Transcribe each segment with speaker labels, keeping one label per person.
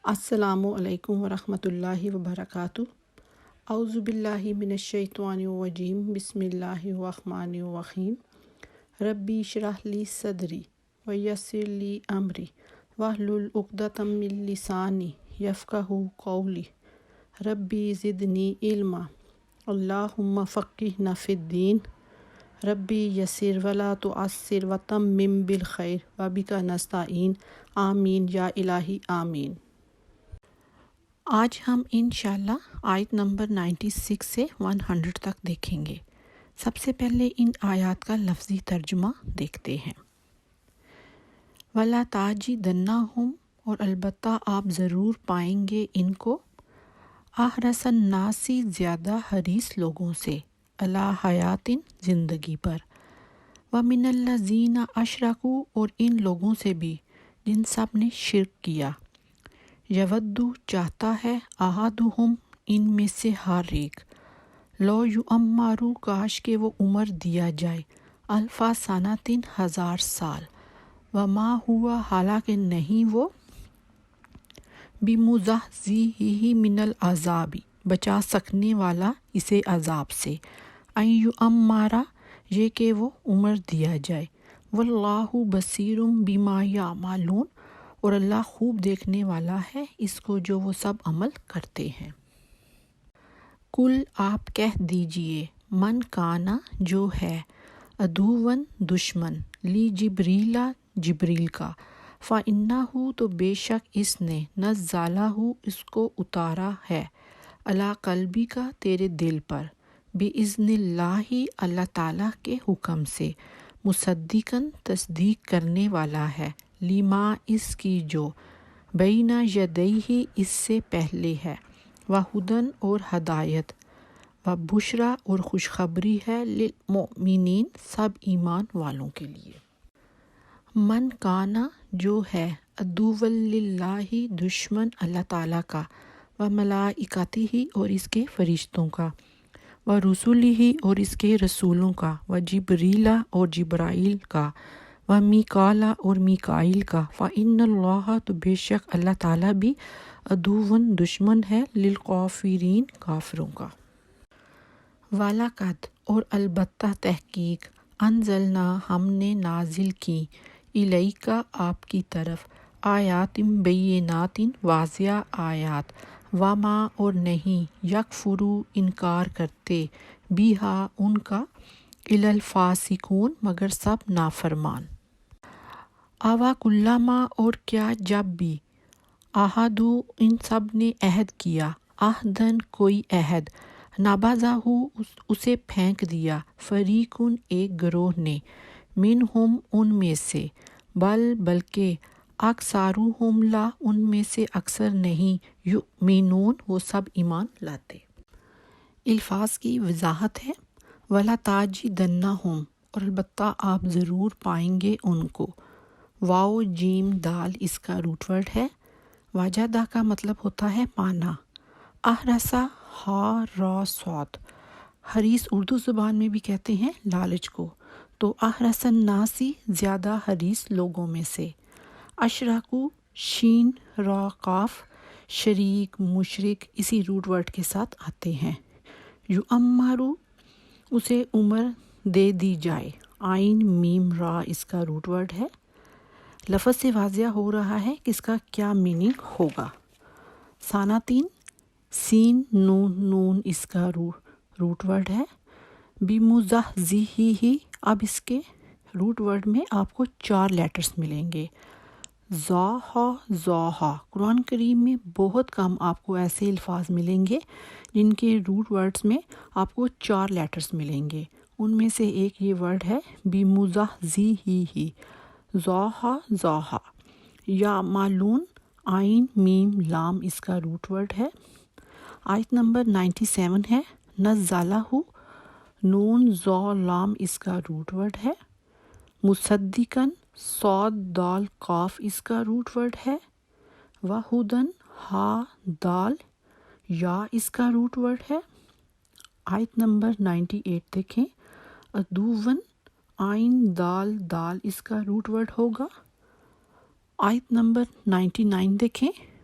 Speaker 1: السلام علیکم ورحمۃ اللہ وبرکاتہ۔ اعوذ باللہ من الشیطان الرجیم، بسم اللہ الرحمن الرحیم۔ ربی اشرح لی صدری ویسر لی امری واحلل عقدۃ من لسانی یفقہوا قولی۔ ربی زدنی علما، اللہم فقہنا فی الدین۔ ربی یسر ولا تعسر وتمم بالخیر وبک نستعین، آمین یا الہی آمین۔ آج ہم انشاءاللہ آیت نمبر 96 سے 100 تک دیکھیں گے۔ سب سے پہلے ان آیات کا لفظی ترجمہ دیکھتے ہیں۔ وَلَا تَعْجِدَنَّهُمْ، اور البتہ آپ ضرور پائیں گے ان کو، احرص الناس، زیادہ حریص لوگوں سے، علی حیات، زندگی پر، وَمِنَ الَّذِينَ أَشْرَكُوا، اور ان لوگوں سے بھی جن سب نے شرک کیا، یود، چاہتا ہے، احدہم، ان میں سے ہر ایک، لو یعمر، کاش کہ وہ عمر دیا جائے، الف سنۃ، 1000 سال، وما ہوا، حالانکہ نہیں وہ، بمزحزحہ من العذاب، بچا سکنے والا اسے عذاب سے، ان یعمر، یہ کہ وہ عمر دیا جائے، واللہ بصیر بما یعملون، اور اللہ خوب دیکھنے والا ہے اس کو جو وہ سب عمل کرتے ہیں۔ کل، آپ کہہ دیجئے، من کانا، جو ہے، عدوً، دشمن، لی جبریل، جبریل کا، فإنہ، تو بے شک اس نے، نزلہ، اس کو اتارا ہے، علی قلبک، تیرے دل پر، بإذن اللہ، اللہ تعالیٰ کے حکم سے، مصدقاً، تصدیق کرنے والا ہے، لما، اس کی جو، بین یدیہ، اس سے پہلے ہے، وہدی، اور ہدایت، وبشریٰ، اور خوشخبری ہے، للمؤمنین، سب ایمان والوں کے لیے۔ من کانا، جو ہے، عدوً للہ، دشمن اللہ تعالیٰ کا، وملائکتہ، اور اس کے فرشتوں کا، ورسلہ، اور اس کے رسولوں کا، وجبریل، اور جبرائیل کا، ومیکال، اور میکائیل کا، فإن اللہ، تو بے شک اللہ تعالیٰ بھی، عدوً، دشمن ہے، للکافرین، کافروں کا۔ وَلَقَدْ، اور البتہ تحقیق، انزلنا، ہم نے نازل کی، الیک، آپ کی طرف، آیات بینات، واضح آیات، وما، اور نہیں، یکفر، انکار کرتے، بہا، ان کا، الا الفاسقون، مگر سب نافرمان۔ اوا کلما، اور کیا جب بھی، عہدوا، ان سب نے عہد کیا، عہداً، کوئی عہد، نبذہ، اسے پھینک دیا، فریق، ایک گروہ نے، منہم، ان میں سے، بلکہ، اکثرہم لا، ان میں سے اکثر نہیں، یؤمنون، وہ سب ایمان لاتے۔ الفاظ کی وضاحت ہے، وَلَا تَعْجِدَنَّهُمْ، اور البتہ آپ ضرور پائیں گے ان کو، واو جیم دال اس کا روٹ ورڈ ہے، وجدہ کا مطلب ہوتا ہے پانا، احرسا، ہا را صاد، حریص اردو زبان میں بھی کہتے ہیں لالچ کو، تو احرس الناسی، زیادہ حریص لوگوں میں سے، اشرکو، شین را قاف، شریک، مشرک، اسی روٹ ورڈ کے ساتھ آتے ہیں، یعمرو، اسے عمر دے دی جائے، عین میم را اس کا روٹ ورڈ ہے۔ لفظ سے واضح ہو رہا ہے کہ اس کا کیا میننگ ہوگا۔ سانتین، سین نون نون اس کا روٹ ورڈ ہے، بمزحزحہ، اب اس کے روٹ ورڈ میں آپ کو 4 لیٹرز ملیں گے، زا زوہا۔ قرآن کریم میں بہت کم آپ کو ایسے الفاظ ملیں گے جن کے روٹ ورڈز میں آپ کو 4 لیٹرز ملیں گے، ان میں سے ایک یہ ورڈ ہے بمزحزحہ، زوہا زوہا۔ یعملون، عین میم لام اس کا روٹ ورڈ ہے۔ آیت نمبر 97 ہے، نزلہ، نون زو لام اس کا روٹ ورڈ ہے، مصدقاً، صاد دال قاف اس کا روٹ ورڈ ہے، وہدن، ہا دال یا اس کا روٹ ورڈ ہے۔ آیت نمبر 98 دیکھیں، عدوً، عین دال دال اس کا روٹ ورڈ ہوگا۔ آیت نمبر 99 دیکھیں،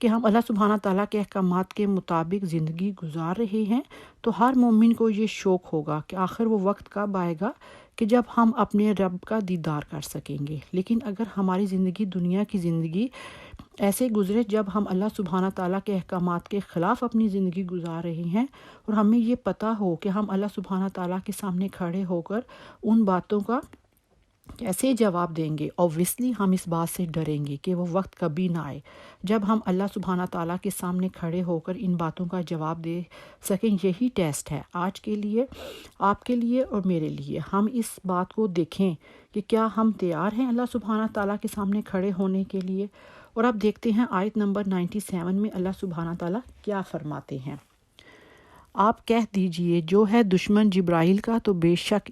Speaker 1: کہ ہم اللہ سبحانہ تعالیٰ کے احکامات کے مطابق زندگی گزار رہے ہیں تو ہر مومن کو یہ شوق ہوگا کہ آخر وہ وقت کب آئے گا کہ جب ہم اپنے رب کا دیدار کر سکیں گے۔ لیکن اگر ہماری زندگی دنیا کی زندگی ایسے گزرے جب ہم اللہ سبحانہ تعالیٰ کے احکامات کے خلاف اپنی زندگی گزار رہے ہیں اور ہمیں یہ پتہ ہو کہ ہم اللہ سبحانہ تعالیٰ کے سامنے کھڑے ہو کر ان باتوں کا کیسے جواب دیں گے، اوبویسلی ہم اس بات سے ڈریں گے کہ وہ وقت کبھی نہ آئے جب ہم اللہ سبحانہ تعالیٰ کے سامنے کھڑے ہو کر ان باتوں کا جواب دے سکیں۔ یہی ٹیسٹ ہے آج کے لیے، آپ کے لیے اور میرے لیے۔ ہم اس بات کو دیکھیں کہ کیا ہم تیار ہیں اللہ سبحانہ تعالیٰ کے سامنے کھڑے ہونے کے لیے۔ اور اب دیکھتے ہیں آیت نمبر 97 میں اللہ سبحانہ تعالیٰ کیا فرماتے ہیں۔ آپ کہہ دیجئے جو ہے دشمن جبرائیل کا تو بے شک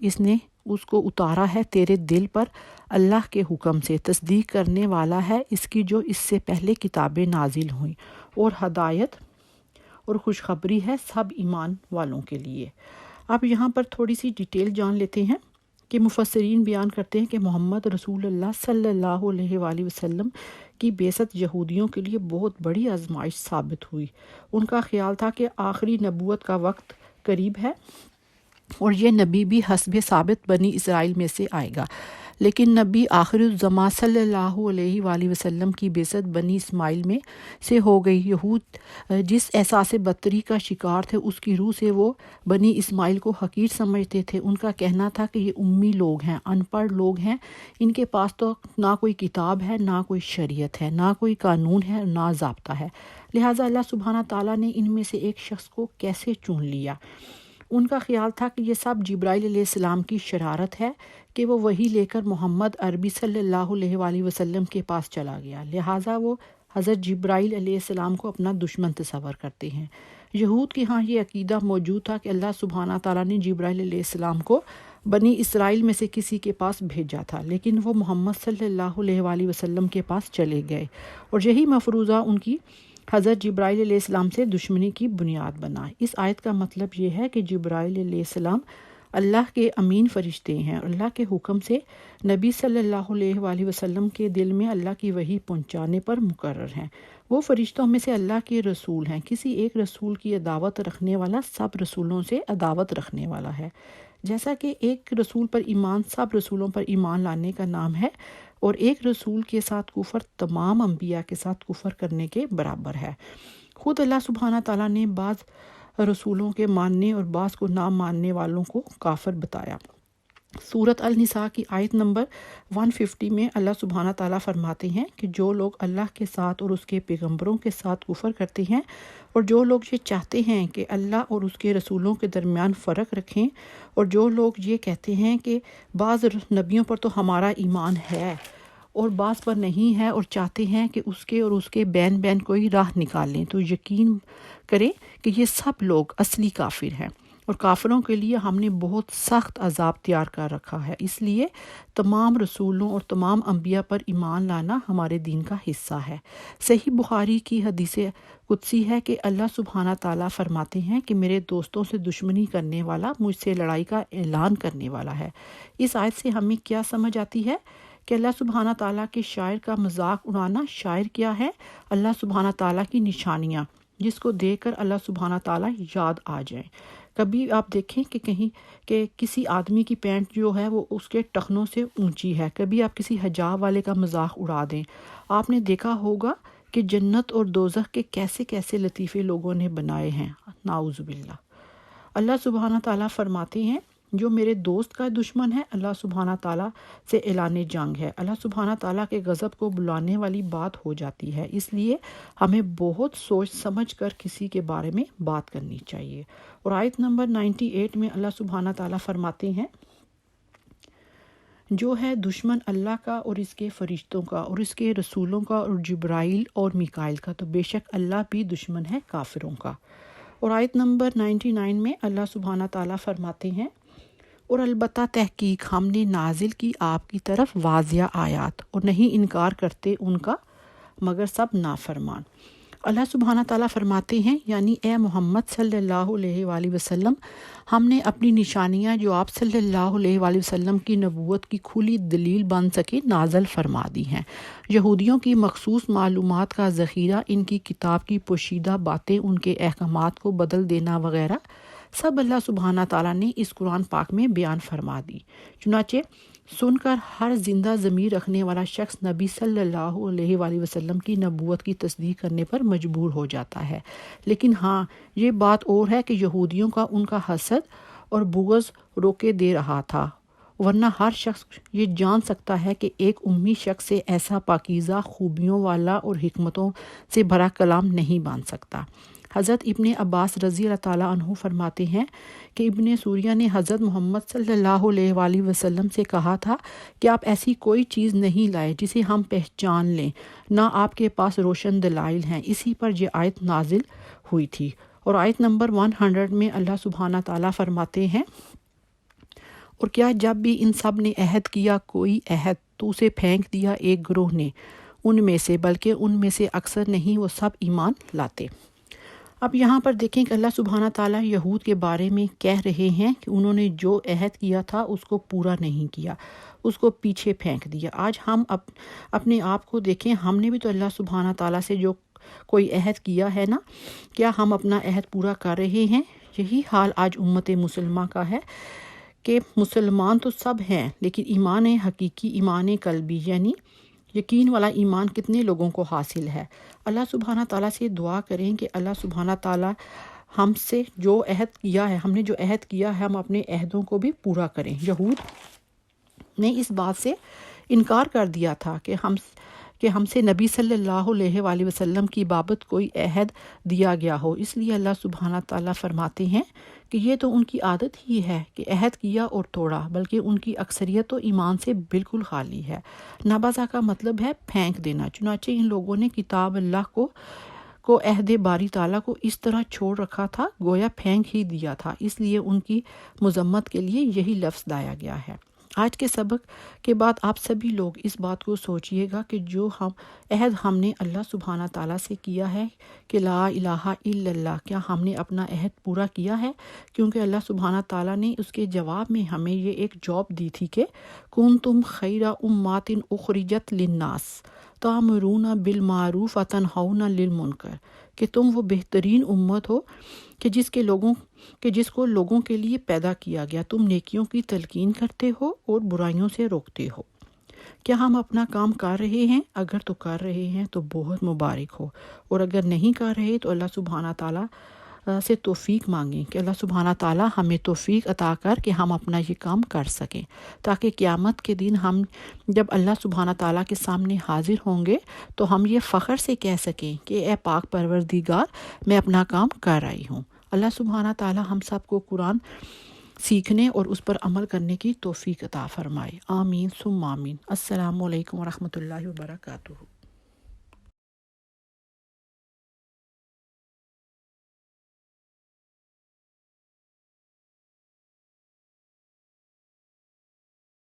Speaker 1: اس کو اتارا ہے تیرے دل پر اللہ کے حکم سے، تصدیق کرنے والا ہے اس کی جو اس سے پہلے کتابیں نازل ہوئیں، اور ہدایت اور خوشخبری ہے سب ایمان والوں کے لیے۔ اب یہاں پر تھوڑی سی ڈیٹیل جان لیتے ہیں کہ مفسرین بیان کرتے ہیں کہ محمد رسول اللہ صلی اللہ علیہ وآلہ وسلم کی بعثت یہودیوں کے لیے بہت بڑی آزمائش ثابت ہوئی۔ ان کا خیال تھا کہ آخری نبوت کا وقت قریب ہے اور یہ نبی بھی حسب ثابت بنی اسرائیل میں سے آئے گا، لیکن نبی آخر الزماں صلی اللہ علیہ وآلہ وسلم کی بعثت بنی اسماعیل میں سے ہو گئی۔ یہود جس احساس برتری کا شکار تھے اس کی روح سے وہ بنی اسماعیل کو حقیر سمجھتے تھے۔ ان کا کہنا تھا کہ یہ امی لوگ ہیں، ان پڑھ لوگ ہیں، ان کے پاس تو نہ کوئی کتاب ہے، نہ کوئی شریعت ہے، نہ کوئی قانون ہے، نہ ضابطہ ہے، لہٰذا اللہ سبحانہ تعالیٰ نے ان میں سے ایک شخص کو کیسے چن لیا۔ ان کا خیال تھا کہ یہ سب جبرائیل علیہ السلام کی شرارت ہے کہ وہ وحی لے کر محمد عربی صلی اللہ علیہ وآلہ وسلم کے پاس چلا گیا، لہٰذا وہ حضرت جبرائیل علیہ السلام کو اپنا دشمن تصور کرتے ہیں۔ یہود کے ہاں یہ عقیدہ موجود تھا کہ اللہ سبحانہ تعالیٰ نے جبرائیل علیہ السلام کو بنی اسرائیل میں سے کسی کے پاس بھیجا تھا، لیکن وہ محمد صلی اللہ علیہ وآلہ وسلم کے پاس چلے گئے، اور یہی مفروضہ ان کی حضرت جبرائیل علیہ السلام سے دشمنی کی بنیاد بنا۔ اس آیت کا مطلب یہ ہے کہ جبرائیل علیہ السلام اللہ کے امین فرشتے ہیں اور اللہ کے حکم سے نبی صلی اللہ علیہ وآلہ وسلم کے دل میں اللہ کی وحی پہنچانے پر مقرر ہیں۔ وہ فرشتوں میں سے اللہ کے رسول ہیں۔ کسی ایک رسول کی عداوت رکھنے والا سب رسولوں سے عداوت رکھنے والا ہے، جیسا کہ ایک رسول پر ایمان سب رسولوں پر ایمان لانے کا نام ہے، اور ایک رسول کے ساتھ کفر تمام انبیاء کے ساتھ کفر کرنے کے برابر ہے۔ خود اللہ سبحانہ تعالیٰ نے بعض رسولوں کے ماننے اور بعض کو نہ ماننے والوں کو کافر بتایا۔ سورۃ النساء کی آیت نمبر 150 میں اللہ سبحانہ تعالیٰ فرماتے ہیں کہ جو لوگ اللہ کے ساتھ اور اس کے پیغمبروں کے ساتھ کفر کرتے ہیں، اور جو لوگ یہ چاہتے ہیں کہ اللہ اور اس کے رسولوں کے درمیان فرق رکھیں، اور جو لوگ یہ کہتے ہیں کہ بعض نبیوں پر تو ہمارا ایمان ہے اور بعض پر نہیں ہے، اور چاہتے ہیں کہ اس کے بین کوئی راہ نکالیں، تو یقین کریں کہ یہ سب لوگ اصلی کافر ہیں، اور کافروں کے لیے ہم نے بہت سخت عذاب تیار کر رکھا ہے۔ اس لیے تمام رسولوں اور تمام انبیاء پر ایمان لانا ہمارے دین کا حصہ ہے۔ صحیح بخاری کی حدیث قدسی ہے کہ اللہ سبحانہ تعالیٰ فرماتے ہیں کہ میرے دوستوں سے دشمنی کرنے والا مجھ سے لڑائی کا اعلان کرنے والا ہے۔ اس آیت سے ہمیں کیا سمجھ آتی ہے کہ اللہ سبحانہ تعالیٰ کے شاعر کا مذاق اڑانا۔ شاعر کیا ہے؟ اللہ سبحانہ تعالیٰ کی نشانیاں، جس کو دیکھ کر اللہ سبحانہ تعالیٰ یاد آ جائیں۔ کبھی آپ دیکھیں کہ کہیں کہ کسی آدمی کی پینٹ جو ہے وہ اس کے ٹخنوں سے اونچی ہے، کبھی آپ کسی حجاب والے کا مذاق اڑا دیں۔ آپ نے دیکھا ہوگا کہ جنت اور دوزخ کے کیسے کیسے لطیفے لوگوں نے بنائے ہیں، نعوذ باللہ۔ اللہ سبحانہ تعالیٰ فرماتے ہیں جو میرے دوست کا دشمن ہے اللہ سبحانہ تعالیٰ سے اعلان جنگ ہے۔ اللہ سبحانہ تعالیٰ کے غضب کو بلانے والی بات ہو جاتی ہے، اس لیے ہمیں بہت سوچ سمجھ کر کسی کے بارے میں بات کرنی چاہیے۔ اور آیت نمبر 98 میں اللہ سبحانہ تعالیٰ فرماتے ہیں جو ہے دشمن اللہ کا اور اس کے فرشتوں کا اور اس کے رسولوں کا اور جبرائیل اور میکائیل کا، تو بے شک اللہ بھی دشمن ہے کافروں کا۔ اور آیت نمبر 99 میں اللہ سبحانہ تعالیٰ فرماتے ہیں اور البتہ تحقیق ہم نے نازل کی آپ کی طرف واضح آیات، اور نہیں انکار کرتے ان کا مگر سب نافرمان۔ اللہ سبحانہ تعالیٰ فرماتے ہیں یعنی اے محمد صلی اللہ علیہ وآلہ وسلم، ہم نے اپنی نشانیاں جو آپ صلی اللہ علیہ وآلہ وسلم کی نبوت کی کھلی دلیل بن سکے نازل فرما دی ہیں۔ یہودیوں کی مخصوص معلومات کا ذخیرہ، ان کی کتاب کی پوشیدہ باتیں، ان کے احکامات کو بدل دینا وغیرہ سب اللہ سبحانہ تعالیٰ نے اس قرآن پاک میں بیان فرما دی۔ چنانچہ سن کر ہر زندہ ضمیر رکھنے والا شخص نبی صلی اللہ علیہ وآلہ وسلم کی نبوت کی تصدیق کرنے پر مجبور ہو جاتا ہے۔ لیکن ہاں، یہ بات اور ہے کہ یہودیوں کا ان کا حسد اور بغض روکے دے رہا تھا، ورنہ ہر شخص یہ جان سکتا ہے کہ ایک امی شخص سے ایسا پاکیزہ خوبیوں والا اور حکمتوں سے بھرا کلام نہیں بن سکتا۔ حضرت ابن عباس رضی اللہ تعالیٰ عنہ فرماتے ہیں کہ ابن سوریہ نے حضرت محمد صلی اللہ علیہ وآلہ وسلم سے کہا تھا کہ آپ ایسی کوئی چیز نہیں لائے جسے ہم پہچان لیں، نہ آپ کے پاس روشن دلائل ہیں۔ اسی پر یہ آیت نازل ہوئی تھی، اور آیت نمبر 100 میں اللہ سبحانہ تعالیٰ فرماتے ہیں، اور کیا جب بھی ان سب نے عہد کیا کوئی عہد تو اسے پھینک دیا ایک گروہ نے ان میں سے، بلکہ ان میں سے اکثر نہیں، وہ سب ایمان لاتے۔ اب یہاں پر دیکھیں کہ اللہ سبحانہ تعالیٰ یہود کے بارے میں کہہ رہے ہیں کہ انہوں نے جو عہد کیا تھا اس کو پورا نہیں کیا، اس کو پیچھے پھینک دیا۔ آج ہم اپنے آپ کو دیکھیں، ہم نے بھی تو اللہ سبحانہ تعالیٰ سے جو کوئی عہد کیا ہے نا، کیا ہم اپنا عہد پورا کر رہے ہیں؟ یہی حال آج امت مسلمہ کا ہے کہ مسلمان تو سب ہیں، لیکن ایمان حقیقی، ایمان قلبی یعنی یقین والا ایمان کتنے لوگوں کو حاصل ہے؟ اللہ سبحانہ تعالیٰ سے دعا کریں کہ اللہ سبحانہ تعالیٰ ہم سے جو عہد کیا ہے، ہم نے جو عہد کیا ہے، ہم اپنے عہدوں کو بھی پورا کریں۔ یہود نے اس بات سے انکار کر دیا تھا کہ ہم سے نبی صلی اللہ علیہ وآلہ وسلم کی بابت کوئی عہد دیا گیا ہو، اس لیے اللہ سبحانہ تعالیٰ فرماتے ہیں کہ یہ تو ان کی عادت ہی ہے کہ عہد کیا اور توڑا، بلکہ ان کی اکثریت تو ایمان سے بالکل خالی ہے۔ نبذہ کا مطلب ہے پھینک دینا۔ چنانچہ ان لوگوں نے کتاب اللہ کو عہد باری تعالیٰ کو اس طرح چھوڑ رکھا تھا گویا پھینک ہی دیا تھا، اس لیے ان کی مذمت کے لیے یہی لفظ لایا گیا ہے۔ آج کے سبق کے بعد آپ سبھی لوگ اس بات کو سوچئے گا کہ جو عہد ہم نے اللہ سبحانہ تعالیٰ سے کیا ہے کہ لا الہ الا اللہ، کیا ہم نے اپنا عہد پورا کیا ہے؟ کیونکہ اللہ سبحانہ تعالیٰ نے اس کے جواب میں ہمیں یہ ایک جاب دی تھی کہ کنتم خیر امۃ اخرجت للناس تأمرون بالمعروف وتنہون عن المنکر، کہ تم وہ بہترین امت ہو کہ جس کو لوگوں کے لیے پیدا کیا گیا، تم نیکیوں کی تلقین کرتے ہو اور برائیوں سے روکتے ہو۔ کیا ہم اپنا کام کر رہے ہیں؟ اگر تو کر رہے ہیں تو بہت مبارک ہو، اور اگر نہیں کر رہے تو اللہ سبحانہ تعالیٰ سے توفیق مانگیں کہ اللہ سبحانہ تعالیٰ ہمیں توفیق عطا کر کہ ہم اپنا یہ کام کر سکیں، تاکہ قیامت کے دن ہم جب اللہ سبحانہ تعالیٰ کے سامنے حاضر ہوں گے تو ہم یہ فخر سے کہہ سکیں کہ اے پاک پروردگار، میں اپنا کام کر رہی ہوں۔ اللہ سبحانہ تعالیٰ ہم سب کو قرآن سیکھنے اور اس پر عمل کرنے کی توفیق عطا فرمائے۔ آمین ثم آمین۔ السلام علیکم ورحمۃ اللہ وبرکاتہ۔